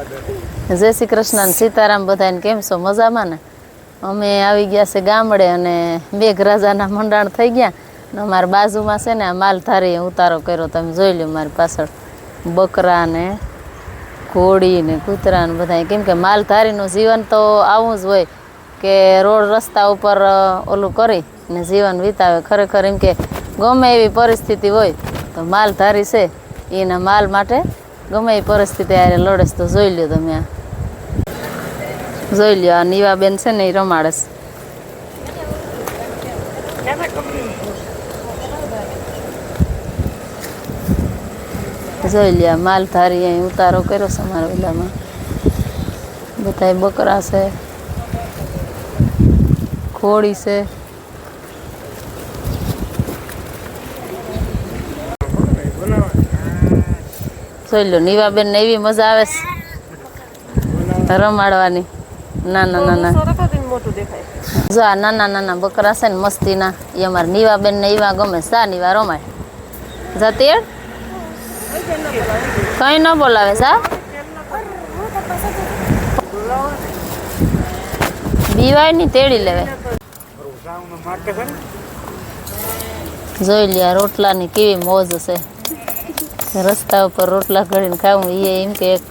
જય શ્રી કૃષ્ણ ને સીતારામ બધાને કેમ છો મજામાં ને? અમે આવી ગયા છે ગામડે અને મેઘરાજાના મંડાણ થઈ ગયા ને અમારા બાજુમાં છે ને આ માલધારી ઉતારો કર્યો તમે જોઈ લો મારી પાછળ બકરા ને ઘોડી ને કૂતરા ને બધા કેમ કે માલધારીનું જીવન તો આવું જ હોય કે રોડ રસ્તા ઉપર ઓલું કરી ને જીવન વિતાવે ખરેખર એમ કે ગમે એવી પરિસ્થિતિ હોય તો માલધારી છે એના માલ માટે ગમે એ પરિસ્થિતિ આરે લડે તો જોઈ લ્યો તમે આ જોઈ લ્યો આ નીવાબેન છે ને એ રમાડે જોઈ લ્યો માલધારી અહીં ઉતારો કર્યો છે અમારા ઓલામાં બધા બકરા છે ઘોડી છે જોઈ લો નીવાબેન ને એવી મજા આવે છે રમાડવાની નાના નાના જો આ નાના નાના બકરા છે ને મસ્તીના એ અમારા નીવાબેન ને એવા ગમે સા નીવા રમાય જતી કઈ ન બોલાવે સા બીવાય ની તેડી લેવે જોઈ લ્યા રોટલાની કેવી મોજ છે રસ્તા ઉપર રોટલા ઘડીને ખાવું એ એમ કે એક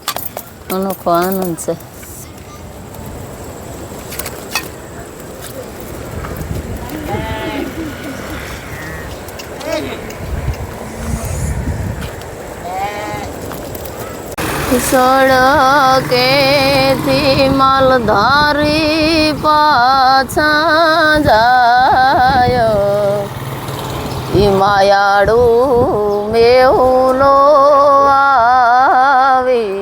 અનોખો આનંદ છે સડકેથી માલધારી પાછા જાયો ઈ માયાડું મેહુલો આવી